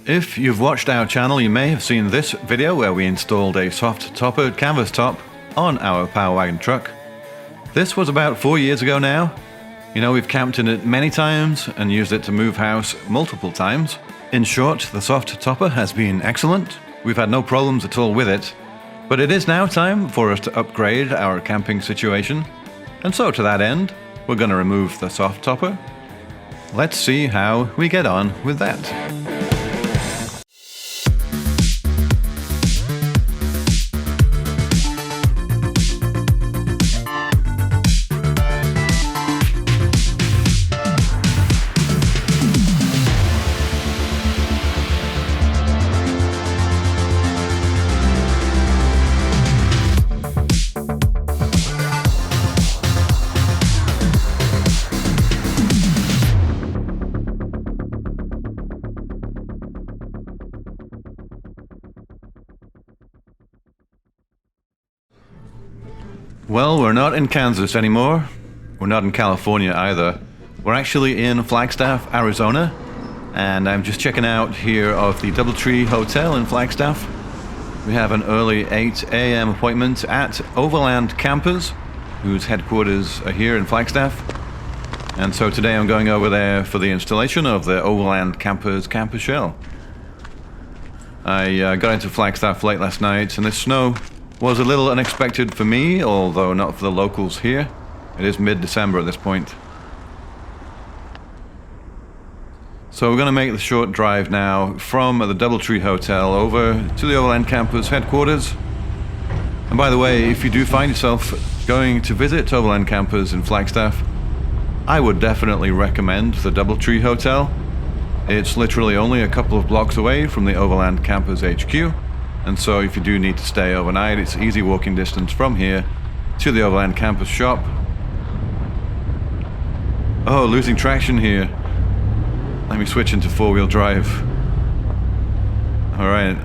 If you've watched our channel, you may have seen this video where we installed a Softopper canvas top on our Power Wagon truck. This was about 4 years ago now. You know, we've camped in it many times and used it to move house multiple times. In short, the Softopper has been excellent. We've had no problems at all with it. But it is now time for us to upgrade our camping situation. And so to that end, we're going to remove the Softopper. Let's see how we get on with that. Well, we're not in Kansas anymore. We're not in California either. We're actually in Flagstaff, Arizona. And I'm just checking out here of the Doubletree Hotel in Flagstaff. We have an early 8 a.m. appointment at OVRLND Campers, whose headquarters are here in Flagstaff. And so today I'm going over there for the installation of the OVRLND Campers camper shell. I got into Flagstaff late last night, and this snow was a little unexpected for me, although not for the locals here. It is mid-December at this point. So we're going to make the short drive now from the Doubletree Hotel over to the OVRLND Campers headquarters. And by the way, if you do find yourself going to visit OVRLND Campers in Flagstaff, I would definitely recommend the Doubletree Hotel. It's literally only a couple of blocks away from the OVRLND Campers HQ. And so if you do need to stay overnight, it's easy walking distance from here to the OVRLND Campers shop. Oh, losing traction here. Let me switch into four-wheel drive. All right.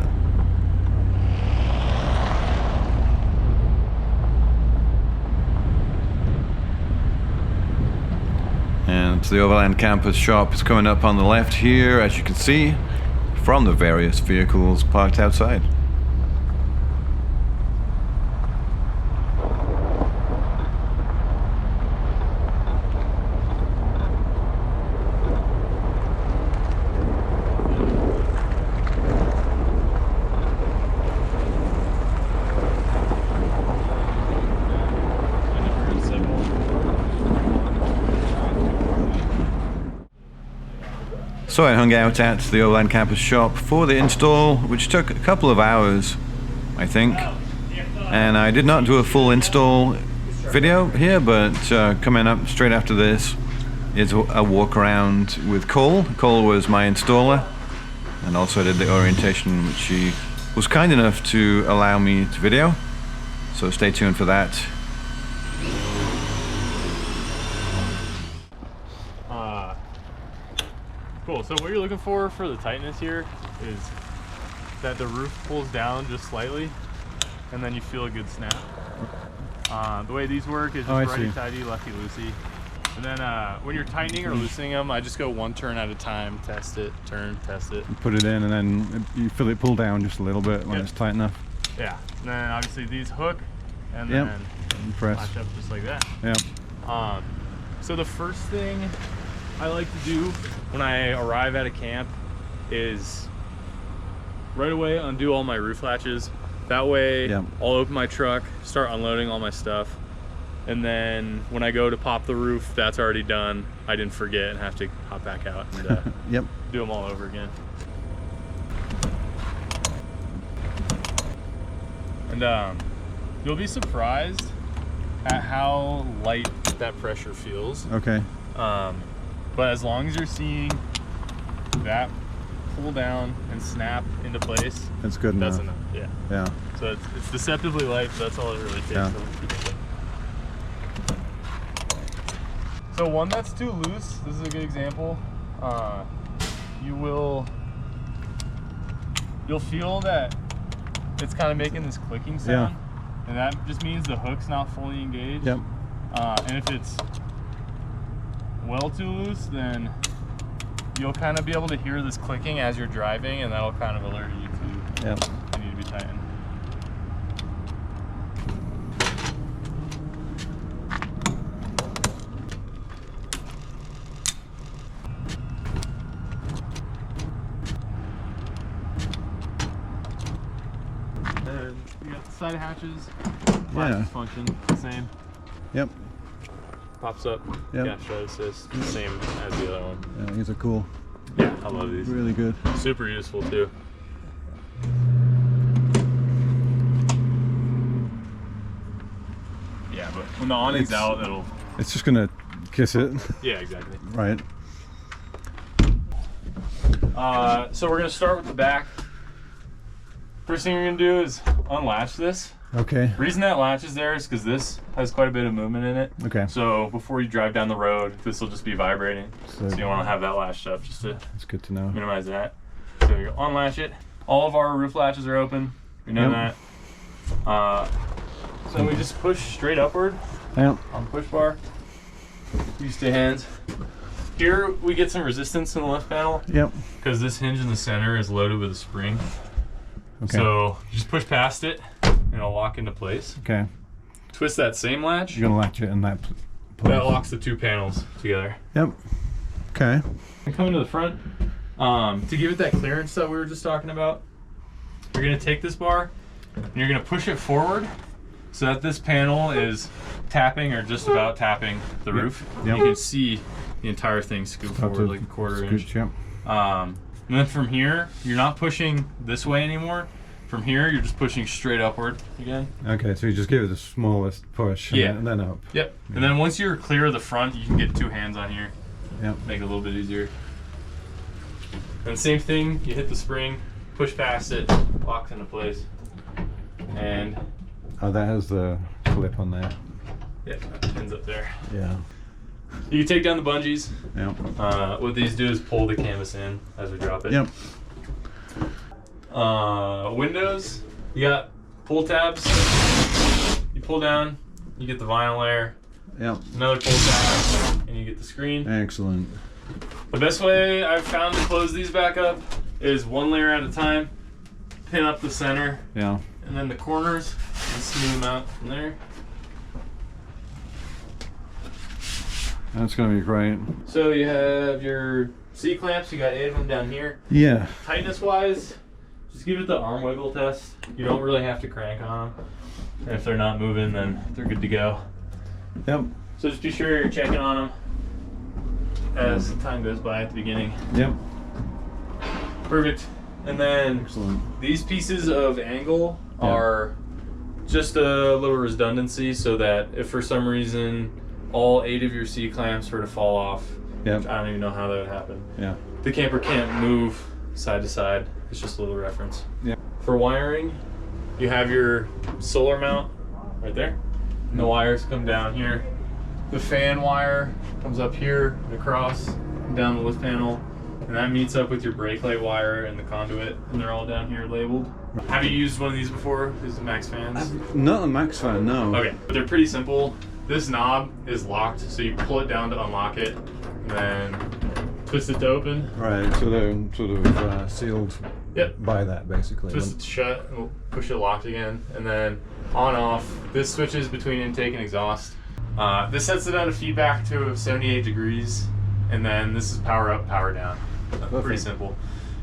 And the OVRLND Campers shop is coming up on the left here, as you can see, from the various vehicles parked outside. So I hung out at the OVRLND Campers shop for the install, which took a couple of hours, I think. And I did not do a full install video here, but coming up straight after this is a walk around with Cole. Cole was my installer, and also did the orientation, which he was kind enough to allow me to video. So stay tuned for that. Cool, so what you're looking for the tightness here is that the roof pulls down just slightly and then you feel a good snap. The way these work is just righty-tighty, lefty-loosey. And then when you're tightening or loosening them, I just go one turn at a time, test it, turn, test it. Put it in and then you feel it pull down just a little bit when it's tight enough. Yeah, and then obviously these hook and then press latch up just like that. Yep. So the first thing I like to do when I arrive at a camp is right away undo all my roof latches. That way I'll open my truck, start unloading all my stuff, and then when I go to pop the roof, that's already done. I didn't forget and have to hop back out and do them all over again. And you'll be surprised at how light that pressure feels. Okay. But as long as you're seeing that pull down and snap into place, that's good enough. That's enough. Yeah. So it's deceptively light, but that's all it really takes. So one that's too loose, this is a good example. You'll feel that it's kind of making this clicking sound, and that just means the hook's not fully engaged. And if it's well too loose, then you'll kind of be able to hear this clicking as you're driving, and that'll kind of alert you to you need to be tightened. And you got the side hatches. Function the same. Yep. Pops up. Yep. Gas drive assist, same as the other one. Yeah, these are cool. Yeah, I love these. Really good. Super useful too. Yeah, but when the awning's out, it'll... It's just gonna kiss it. Yeah, exactly. Right. So we're gonna start with the back. First thing you're gonna do is unlatch this. Okay. The reason that latch is there is because this has quite a bit of movement in it. Okay. So before you drive down the road, this will just be vibrating. So you want to have that latched up just to That's good to know. minimize that. So you unlatch it. All of our roof latches are open. You know that. So we just push straight upward on the push bar. Use the hands. Here we get some resistance in the left panel. Yep. Because this hinge in the center is loaded with a spring. Okay. So you just push past it and it'll lock into place. Okay. Twist that same latch. You're gonna latch it in that place. That locks the two panels together. Yep. Okay. And coming to the front, to give it that clearance that we were just talking about, you're gonna take this bar and you're gonna push it forward so that this panel is tapping or just about tapping the roof. Yep. You can see the entire thing scoop forward like a quarter inch. Yep. And then from here, you're not pushing this way anymore. From here, you're just pushing straight upward again. Okay, so you just give it the smallest push and then up. Yep. Yeah. And then once you're clear of the front, you can get two hands on here. Yep. Make it a little bit easier. And same thing, you hit the spring, push past it, locks into place. And oh, that has the clip on there. yeah, ends up there. Yeah. You can take down the bungees. Yep. What these do is pull the canvas in as we drop it. Yep. Windows, you got pull tabs. You pull down, you get the vinyl layer. Yep. Another pull tab, and you get the screen. Excellent. The best way I've found to close these back up is one layer at a time. Pin up the center. Yeah. And then the corners, and smooth them out from there. That's gonna be great. So you have your C-clamps, you got 8 of them down here. Yeah. Tightness wise, just give it the arm wiggle test. You don't really have to crank on them. And if they're not moving, then they're good to go. Yep. So just be sure you're checking on them as time goes by at the beginning. Yep. Perfect. And then Excellent. These pieces of angle are just a little redundancy so that if for some reason all 8 of your C-clamps were to fall off, Yep. I don't even know how that would happen. Yeah. The camper can't move side to side. It's just a little reference. Yeah. For wiring, you have your solar mount right there. And the wires come down here. The fan wire comes up here and across and down the lift panel. And that meets up with your brake light wire and the conduit, and they're all down here labeled. Have you used one of these before? These are Max fans? Not a Max fan, no. Okay, but they're pretty simple. This knob is locked, so you pull it down to unlock it, and then twist it to open. Right, so they're sort of sealed by that, basically. Twist it shut, and we'll push it locked again, and then on off. This switches between intake and exhaust. This sets it down to feedback to 78 degrees, and then this is power up, power down. Pretty simple.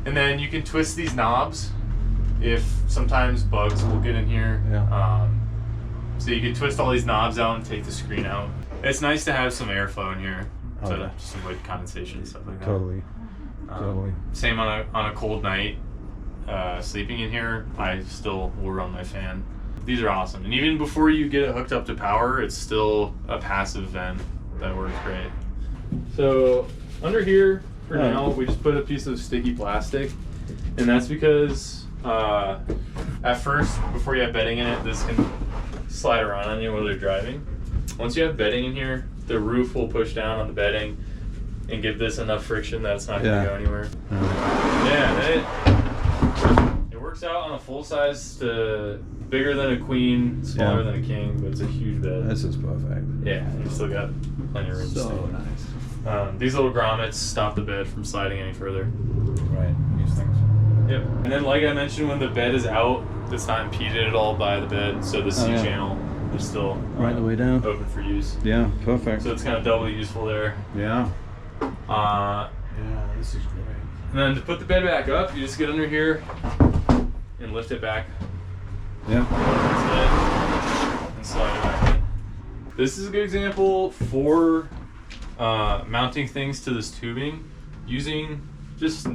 And then you can twist these knobs if sometimes bugs will get in here. Yeah. So you can twist all these knobs out and take the screen out. It's nice to have some airflow in here to just avoid condensation and stuff like that. Totally. Totally. Same on a cold night. Sleeping in here, I still will run my fan. These are awesome. And even before you get it hooked up to power, it's still a passive vent that works great. So under here, for now, we just put a piece of sticky plastic. And that's because at first, before you have bedding in it, this can slide around on you while you're driving. Once you have bedding in here, the roof will push down on the bedding and give this enough friction that it's not going to go anywhere. It works out on a full size to bigger than a queen, smaller than a king, but it's a huge bed. This is perfect. Yeah, you still got plenty of room to stay. So nice. These little grommets stop the bed from sliding any further. Right, these things. Yep. And then, like I mentioned, when the bed is out, it's not impeded at all by the bed, so the C channel is still right the way down, open for use. Yeah, perfect. So it's kind of doubly useful there. Yeah. Yeah, this is great. And then to put the bed back up, you just get under here and lift it back. Yeah. And slide it back in. This is a good example for mounting things to this tubing using just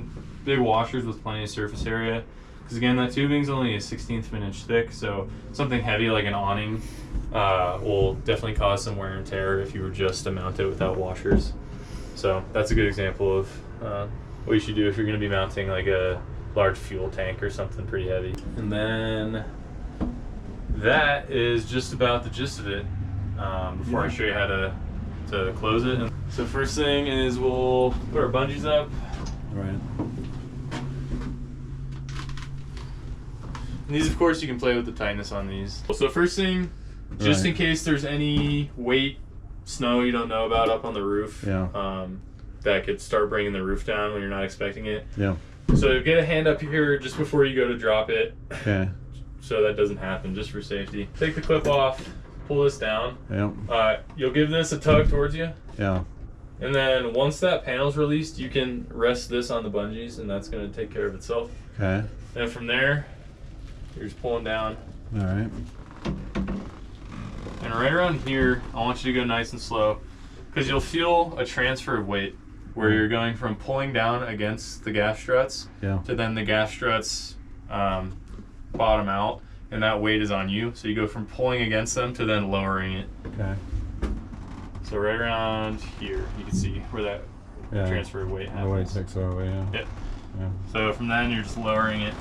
big washers with plenty of surface area. Because again, that tubing's only a 1/16 of an inch thick, so something heavy like an awning will definitely cause some wear and tear if you were just to mount it without washers. So that's a good example of what you should do if you're going to be mounting like a large fuel tank or something pretty heavy. And then that is just about the gist of it. Before I show you how to close it. So first thing is we'll put our bungees up. Right. And these, of course, you can play with the tightness on these. So first thing, just in case there's any weight, snow you don't know about up on the roof, that could start bringing the roof down when you're not expecting it. Yeah. So get a hand up here just before you go to drop it. Okay. So that doesn't happen, just for safety. Take the clip off, pull this down. Yeah. You'll give this a tug towards you. Yeah. And then once that panel's released, you can rest this on the bungees, and that's going to take care of itself. Okay. And from there, you're just pulling down. All right. And right around here, I want you to go nice and slow, because you'll feel a transfer of weight where you're going from pulling down against the gas struts to then the gas struts bottom out, and that weight is on you. So you go from pulling against them to then lowering it. Okay. So right around here, you can see where that transfer of weight happens. The weight takes away, Yep. Yeah. So from then, you're just lowering it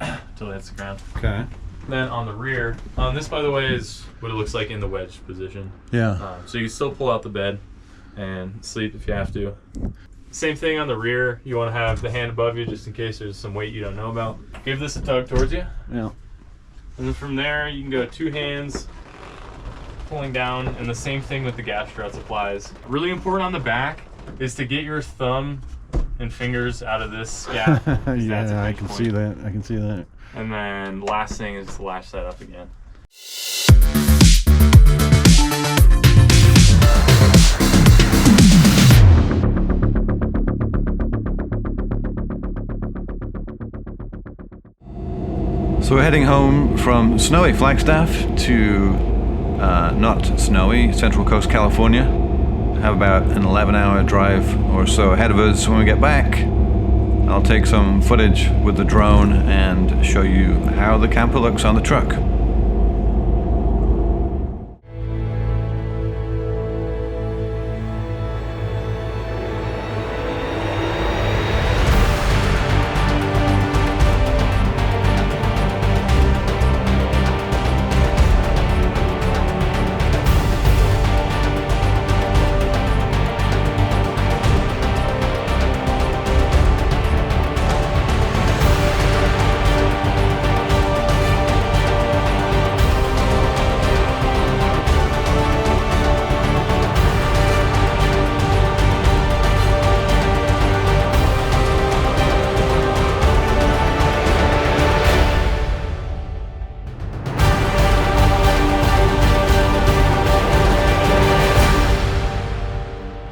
until it hits the ground. Okay. Then on the rear, this, by the way, is what it looks like in the wedge position. Yeah. So you can still pull out the bed and sleep if you have to. Same thing on the rear. You want to have the hand above you just in case there's some weight you don't know about. Give this a tug towards you. Yeah. And then from there, you can go 2 hands pulling down, and the same thing with the gas struts applies. Really important on the back is to get your thumb and fingers out of this gap. Yeah, I can see that. I can see that. And then last thing is to latch that up again. So we're heading home from snowy Flagstaff to not snowy Central Coast, California. Have about an 11-hour drive or so ahead of us. When we get back, I'll take some footage with the drone and show you how the camper looks on the truck.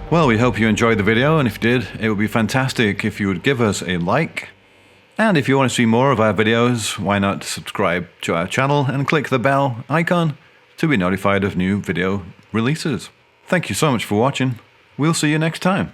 Well, we hope you enjoyed the video, and if you did, it would be fantastic if you would give us a like. And if you want to see more of our videos, why not subscribe to our channel and click the bell icon to be notified of new video releases. Thank you so much for watching. We'll see you next time.